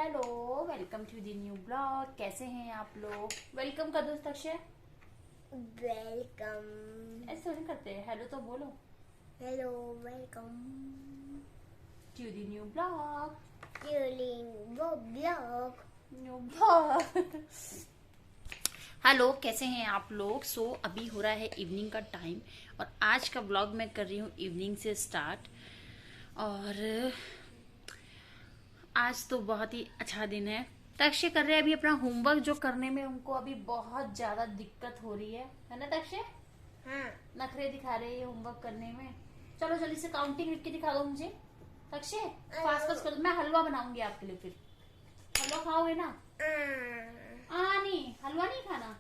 Hello, welcome to the new blog. कैसे हैं आप लोग? वेलकम कर दो अक्षय। वेलकम। ऐसे थोड़ी करते हैं, हेलो तो बोलो। Hello, welcome to the new blog. ट्यूलिंग वो ब्लॉग। New blog. हेलो, कैसे हैं आप लोग? अभी हो रहा है इवनिंग का टाइम और आज का ब्लॉग मैं कर रही हूँ इवनिंग से स्टार्ट। और आज तो बहुत ही अच्छा दिन है। तक्षय कर रहे हैं अभी अपना होमवर्क, जो करने में उनको अभी बहुत ज्यादा दिक्कत हो रही है ना तक्षय? हाँ। नखरे दिखा रहे हैं होमवर्क करने में। चलो जल्दी से काउंटिंग लिख के दिखा दो मुझे तक्षय। फास्ट फास्ट कर दो, मैं हलवा बनाऊंगी आपके लिए। फिर हलवा खाओगे ना? नहीं, हलवा नहीं खाना।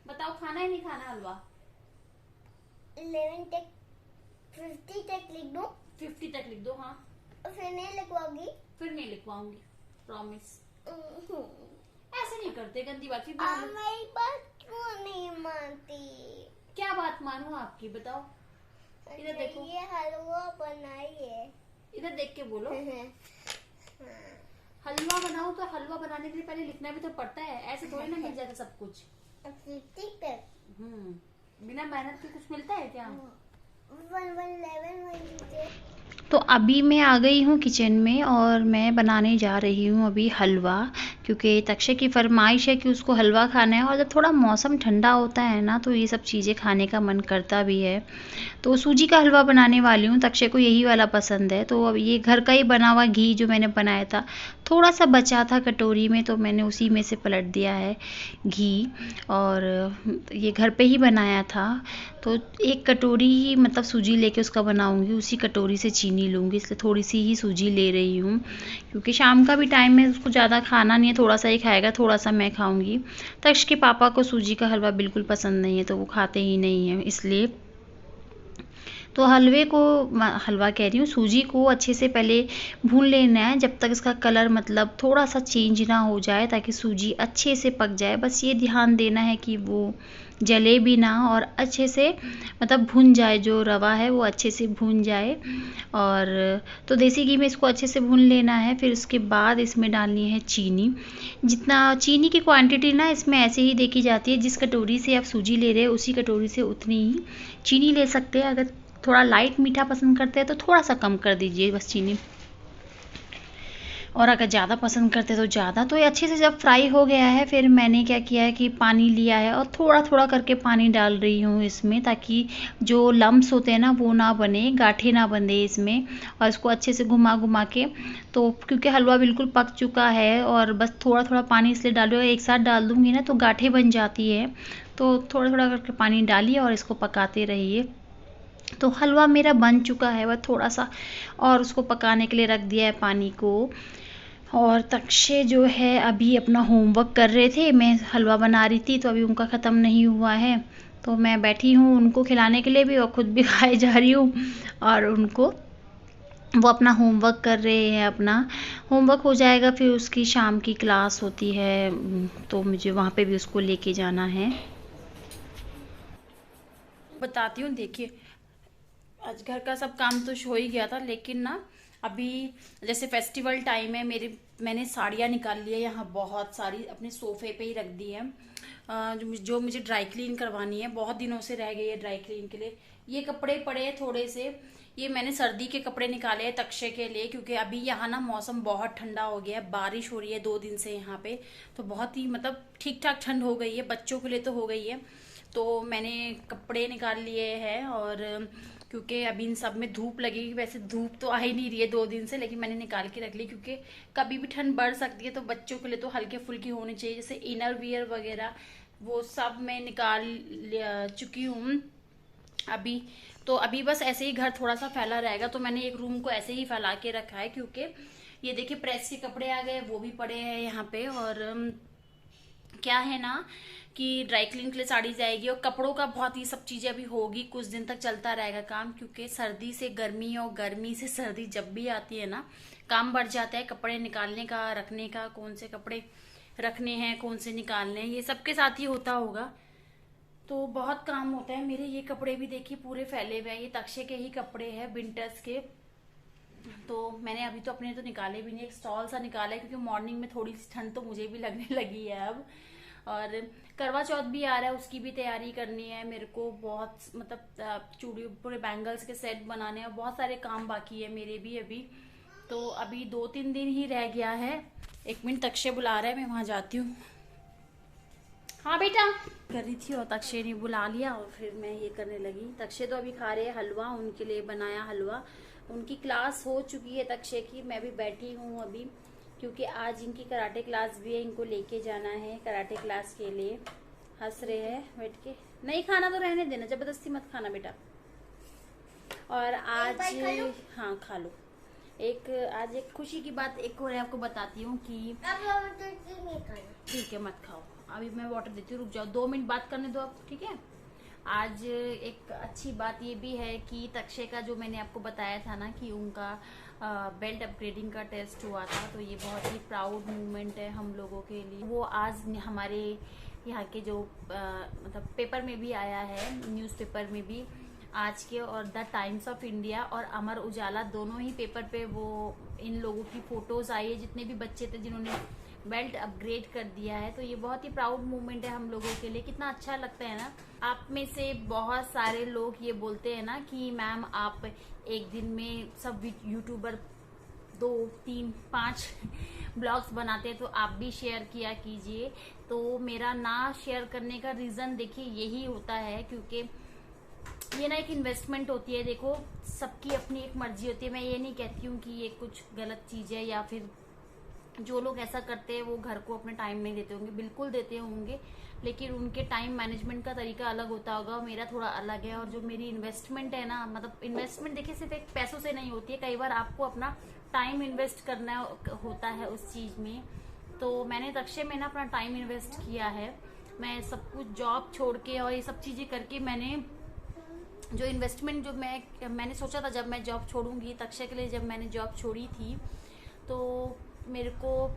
बताओ, खाना ही नहीं खाना हलवा? 11 तक 50 तक लिख दो 50 तक लिख दो। हाँ, और फिर नहीं लिखवाओगी। फिर नहीं लिखवाऊंगी, प्रॉमिस। ऐसे नहीं करते, गंदी बात। फिर आप मेरी बात क्यों नहीं मानती? क्या बात मानूं आपकी, बताओ। इधर देखो, ये हलवा बनाइए। इधर देख के बोलो। हलवा बनाओ तो हलवा बनाने के लिए पहले लिखना भी तो पड़ता है, ऐसे थोड़ी ना मिल जाता सब कुछ। 50 तक बिना मेहनत के कुछ मिलता है क्या? 111 तो अभी मैं आ गई हूँ किचन में और मैं बनाने जा रही हूँ अभी हलवा, क्योंकि तक्षय की फरमाइश है कि उसको हलवा खाना है। और जब थोड़ा मौसम ठंडा होता है ना, तो ये सब चीज़ें खाने का मन करता भी है। तो सूजी का हलवा बनाने वाली हूँ, तक्षय को यही वाला पसंद है। तो अब ये घर का ही बना हुआ घी जो मैंने बनाया था, थोड़ा सा बचा था कटोरी में, तो मैंने उसी में से पलट दिया है घी। और ये घर पे ही बनाया था, तो एक कटोरी ही मतलब सूजी लेके उसका बनाऊंगी, उसी कटोरी से चीनी लूँगी, इसलिए थोड़ी सी ही सूजी ले रही हूँ। क्योंकि शाम का भी टाइम है, उसको ज़्यादा खाना नहीं है, थोड़ा सा ही खाएगा, थोड़ा सा मैं खाऊंगी। तक्ष के पापा को सूजी का हलवा बिल्कुल पसंद नहीं है, तो वो खाते ही नहीं है, इसलिए। तो हलवे को, हलवा कह रही हूँ, सूजी को अच्छे से पहले भून लेना है, जब तक इसका कलर मतलब थोड़ा सा चेंज ना हो जाए, ताकि सूजी अच्छे से पक जाए। बस ये ध्यान देना है कि वो जले भी ना, और अच्छे से मतलब भून जाए, जो रवा है वो अच्छे से भून जाए। और तो देसी घी में इसको अच्छे से भून लेना है। फिर उसके बाद इसमें डालनी है चीनी। जितना चीनी की क्वांटिटी ना इसमें ऐसे ही देखी जाती है, जिस कटोरी से आप सूजी ले रहे हैं उसी कटोरी से उतनी ही चीनी ले सकते हैं। अगर थोड़ा लाइट मीठा पसंद करते हैं तो थोड़ा सा कम कर दीजिए बस चीनी, और अगर ज़्यादा पसंद करते हैं तो ज़्यादा। तो ये अच्छे से जब फ्राई हो गया है, फिर मैंने क्या किया है कि पानी लिया है और थोड़ा थोड़ा करके पानी डाल रही हूँ इसमें, ताकि जो लम्स होते हैं ना वो ना बने, गाठे ना बंधे इसमें। और इसको अच्छे से घुमा घुमा के, तो क्योंकि हलवा बिल्कुल पक चुका है और बस थोड़ा थोड़ा पानी इसलिए डाल रही हूँ, एक साथ डाल दूँगी ना तो गाठे बन जाती है। तो थोड़ा थोड़ा करके पानी डालिए और इसको पकाते रहिए। तो हलवा मेरा बन चुका है, वह थोड़ा सा और उसको पकाने के लिए रख दिया है पानी को। और तक्षय जो है अभी अपना होमवर्क कर रहे थे, मैं हलवा बना रही थी, तो अभी उनका ख़त्म नहीं हुआ है, तो मैं बैठी हूँ उनको खिलाने के लिए भी और ख़ुद भी खाए जा रही हूँ। और उनको, वो अपना होमवर्क कर रहे हैं, अपना होमवर्क हो जाएगा फिर उसकी शाम की क्लास होती है, तो मुझे वहाँ पे भी उसको लेके जाना है। बताती हूँ, देखिए। आज घर का सब काम तो हो ही गया था, लेकिन ना अभी जैसे फेस्टिवल टाइम है, मैंने साड़ियाँ निकाल ली है यहाँ बहुत सारी, अपने सोफे पे ही रख दी है। जो मुझे ड्राई क्लीन करवानी है, बहुत दिनों से रह गई है ड्राई क्लीन के लिए। ये कपड़े पड़े हैं थोड़े से, ये मैंने सर्दी के कपड़े निकाले हैं तक्षय के लिए, क्योंकि अभी यहाँ ना मौसम बहुत ठंडा हो गया है, बारिश हो रही है 2 दिन से यहाँ पे, तो बहुत ही मतलब ठीक ठाक ठंड हो गई है, बच्चों के लिए तो हो गई है। तो मैंने कपड़े निकाल लिए हैं, और क्योंकि अभी इन सब में धूप लगेगी, वैसे धूप तो आ ही नहीं रही है 2 दिन से, लेकिन मैंने निकाल के रख ली, क्योंकि कभी भी ठंड बढ़ सकती है, तो बच्चों के लिए तो हल्के फुल्की होनी चाहिए, जैसे इनर वियर वगैरह वो सब मैं निकाल चुकी हूँ अभी। तो अभी बस ऐसे ही घर थोड़ा सा फैला रहेगा, तो मैंने एक रूम को ऐसे ही फैला के रखा है, क्योंकि ये देखिए प्रेस के कपड़े आ गए, वो भी पड़े हैं यहाँ पे। और क्या है ना कि ड्राई क्लीन के लिए साड़ी जाएगी, और कपड़ों का बहुत ही सब चीजें अभी होगी, कुछ दिन तक चलता रहेगा काम, क्योंकि सर्दी से गर्मी और गर्मी से सर्दी जब भी आती है ना, काम बढ़ जाता है कपड़े निकालने का, रखने का, कौन से कपड़े रखने हैं, कौन से निकालने हैं, ये सबके साथ ही होता होगा। तो बहुत काम होता है। मेरे ये कपड़े भी देखिए पूरे फैले हुए हैं, ये तक्षय के ही कपड़े हैं विंटर्स के, तो मैंने अभी तो अपने तो निकाले भी नहीं, एक स्टॉल सा निकाला है क्योंकि मॉर्निंग में थोड़ी सी ठंड तो मुझे भी लगने लगी है अब। और करवा चौथ भी आ रहा है, उसकी भी तैयारी करनी है मेरे को। बहुत मतलब चूड़ी पूरे बैंगल्स के सेट बनाने हैं, बहुत सारे काम बाकी है मेरे भी अभी। तो अभी 2-3 दिन ही रह गया है। 1 मिनट, तक्षय बुला रहा है, मैं वहां जाती हूँ। हाँ बेटा, कर रही थी और तक्षय ने बुला लिया और फिर मैं ये करने लगी। तक्षय तो अभी खा रहे हैं हलवा, उनके लिए बनाया हलवा। उनकी क्लास हो चुकी है तक्षय की, मैं भी बैठी हूँ अभी क्योंकि आज इनकी कराटे क्लास भी है, इनको लेके जाना है कराटे क्लास के लिए। हंस रहे हैं बैठ के। नहीं खाना तो रहने देना, जबरदस्ती मत खाना बेटा। और आज हाँ खा लो। आज एक खुशी की बात एक और आपको बताती हूँ कि ठीक है मत खाओ, अभी मैं वाटर देती हूँ, रुक जाओ 2 मिनट बात करने दो आप, ठीक है। आज एक अच्छी बात ये भी है कि तक्षय का जो मैंने आपको बताया था ना कि उनका बेल्ट अपग्रेडिंग का टेस्ट हुआ था, तो ये बहुत ही प्राउड मोमेंट है हम लोगों के लिए। वो आज हमारे यहाँ के जो मतलब पेपर में भी आया है, न्यूज़पेपर में भी आज के, और द टाइम्स ऑफ इंडिया और अमर उजाला दोनों ही पेपर पे वो इन लोगों की फोटोज आई है, जितने भी बच्चे थे जिन्होंने बेल्ट अपग्रेड कर दिया है। तो ये बहुत ही प्राउड मोमेंट है हम लोगों के लिए। कितना अच्छा लगता है ना। आप में से बहुत सारे लोग ये बोलते हैं ना कि मैम आप एक दिन में सब यूट्यूबर 2, 3, 5 ब्लॉग्स बनाते हैं, तो आप भी शेयर किया कीजिए। तो मेरा ना शेयर करने का रीजन देखिए यही होता है, क्योंकि ये ना एक इन्वेस्टमेंट होती है। देखो सबकी अपनी एक मर्जी होती है। मैं ये नहीं कहती हूँ कि ये कुछ गलत चीज है, या फिर जो लोग ऐसा करते हैं वो घर को अपने टाइम नहीं देते होंगे, बिल्कुल देते होंगे, लेकिन उनके टाइम मैनेजमेंट का तरीका अलग होता होगा, मेरा थोड़ा अलग है। और जो मेरी इन्वेस्टमेंट है ना, मतलब इन्वेस्टमेंट देखिए सिर्फ एक पैसों से नहीं होती है, कई बार आपको अपना टाइम इन्वेस्ट करना होता है उस चीज में। तो मैंने तक्षय में ना अपना टाइम इन्वेस्ट किया है। मैं सब कुछ जॉब छोड़ के और ये सब चीजें करके मैंने जो इन्वेस्टमेंट जो मैंने सोचा था जब मैं जॉब छोड़ूंगी, तक्षय के लिए जब मैंने जॉब छोड़ी थी, तो मेरे को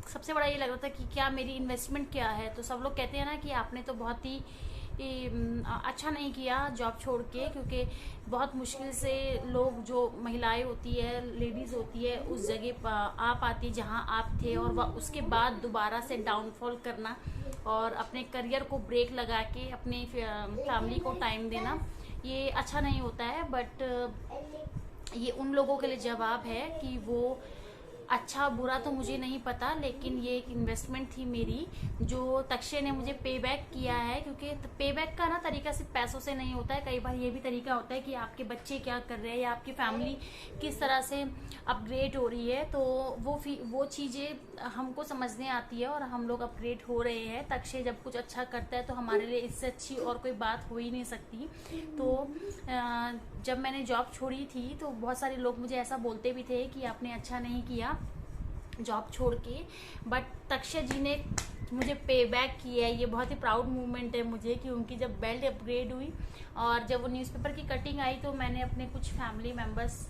सबसे बड़ा ये लग रहा था कि क्या मेरी इन्वेस्टमेंट क्या है। तो सब लोग कहते हैं ना कि आपने तो बहुत ही अच्छा नहीं किया जॉब छोड़ के, क्योंकि बहुत मुश्किल से लोग, जो महिलाएं होती है, लेडीज होती है, उस जगह आ पाती जहां आप थे, और वह उसके बाद दोबारा से डाउनफॉल करना और अपने करियर को ब्रेक लगा के अपने फैमिली को टाइम देना, ये अच्छा नहीं होता है। बट ये उन लोगों के लिए जवाब है कि वो अच्छा बुरा तो मुझे नहीं पता, लेकिन ये एक इन्वेस्टमेंट थी मेरी जो तक्षय ने मुझे पे बैक किया है। क्योंकि पे बैक का ना तरीका सिर्फ पैसों से नहीं होता है, कई बार ये भी तरीका होता है कि आपके बच्चे क्या कर रहे हैं या आपकी फैमिली किस तरह से अपग्रेड हो रही है। तो वो चीज़ें हमको समझने आती है और हम लोग अपग्रेड हो रहे हैं। तक्षय जब कुछ अच्छा करता है तो हमारे लिए इससे अच्छी और कोई बात हो ही नहीं सकती। तो जब मैंने जॉब छोड़ी थी तो बहुत सारे लोग मुझे ऐसा बोलते भी थे कि आपने अच्छा नहीं किया जॉब छोड़ के, बट तक्षय जी ने मुझे पे बैक किया है। ये बहुत ही प्राउड मूवमेंट है मुझे कि उनकी जब बेल्ट अपग्रेड हुई और जब वो न्यूज़पेपर की कटिंग आई, तो मैंने अपने कुछ फैमिली मेम्बर्स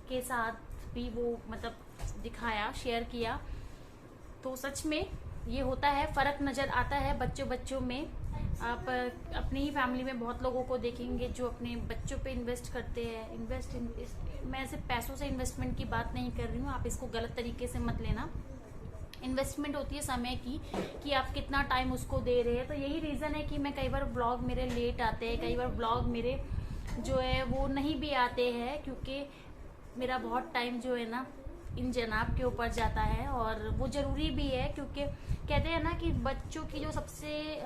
के साथ भी वो मतलब दिखाया, शेयर किया। तो सच में ये होता है, फ़र्क नज़र आता है बच्चों में। आप अपनी ही फैमिली में बहुत लोगों को देखेंगे जो अपने बच्चों पे इन्वेस्ट करते हैं। मैं सिर्फ पैसों से इन्वेस्टमेंट की बात नहीं कर रही हूँ, आप इसको गलत तरीके से मत लेना। इन्वेस्टमेंट होती है समय की, कि आप कितना टाइम उसको दे रहे हैं। तो यही रीज़न है कि मैं कई बार ब्लॉग मेरे लेट आते हैं, कई बार ब्लॉग मेरे जो है वो नहीं भी आते हैं, क्योंकि मेरा बहुत टाइम जो है ना इन जनाब के ऊपर जाता है। और वो ज़रूरी भी है, क्योंकि कहते हैं ना कि बच्चों की जो सबसे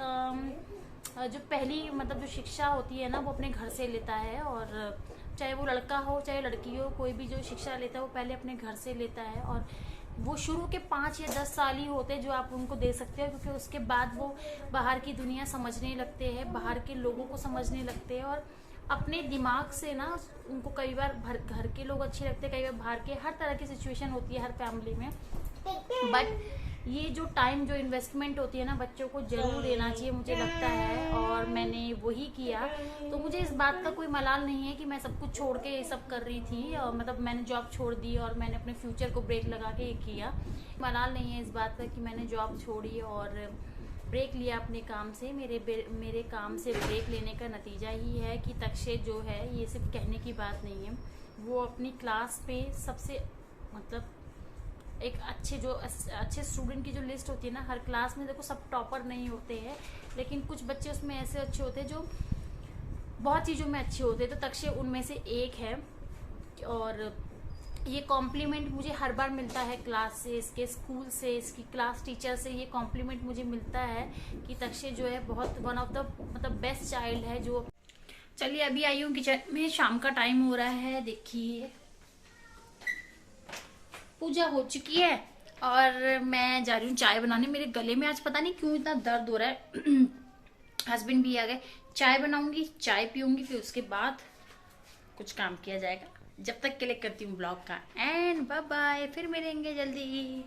जो पहली मतलब जो शिक्षा होती है ना, वो अपने घर से लेता है। और चाहे वो लड़का हो चाहे लड़की हो, कोई भी जो शिक्षा लेता है वो पहले अपने घर से लेता है। और वो शुरू के 5 या 10 साल ही होते हैं जो आप उनको दे सकते हो, क्योंकि उसके बाद वो बाहर की दुनिया समझने लगते हैं, बाहर के लोगों को समझने लगते हैं। और अपने दिमाग से ना उनको कई बार घर के लोग अच्छे लगते हैं, कई बार बाहर के, हर तरह की सिचुएशन होती है हर फैमिली में। बट ये जो टाइम जो इन्वेस्टमेंट होती है ना, बच्चों को जरूर देना चाहिए मुझे लगता है, और मैंने वही किया। तो मुझे इस बात का कोई मलाल नहीं है कि मैं सब कुछ छोड़ के ये सब कर रही थी, और मतलब मैंने जॉब छोड़ दी और मैंने अपने फ्यूचर को ब्रेक लगा के ये किया। मलाल नहीं है इस बात का कि मैंने जॉब छोड़ी और ब्रेक लिया अपने काम से। मेरे काम से ब्रेक लेने का नतीजा ही है कि तक्षय जो है, ये सिर्फ कहने की बात नहीं है, वो अपनी क्लास में सबसे मतलब एक अच्छे स्टूडेंट की जो लिस्ट होती है ना, हर क्लास में देखो सब टॉपर नहीं होते हैं, लेकिन कुछ बच्चे उसमें ऐसे अच्छे होते हैं जो बहुत चीज़ों में अच्छे होते हैं, तो तक्षय उनमें से एक है। और ये कॉम्प्लीमेंट मुझे हर बार मिलता है क्लास से, इसके स्कूल से, इसकी क्लास टीचर से ये कॉम्प्लीमेंट मुझे मिलता है कि तक्षय जो है बहुत वन ऑफ द मतलब बेस्ट चाइल्ड है। जो चलिए अभी आई हूँ किचन में, शाम का टाइम हो रहा है, देखिए पूजा हो चुकी है और मैं जा रही हूँ चाय बनाने। मेरे गले में आज पता नहीं क्यों इतना दर्द हो रहा है। हस्बैंड भी आ गए, चाय बनाऊंगी, चाय पीऊंगी, फिर उसके बाद कुछ काम किया जाएगा। जब तक के लिए करती हूँ ब्लॉग का एंड बाय बाय, फिर मिलेंगे जल्दी।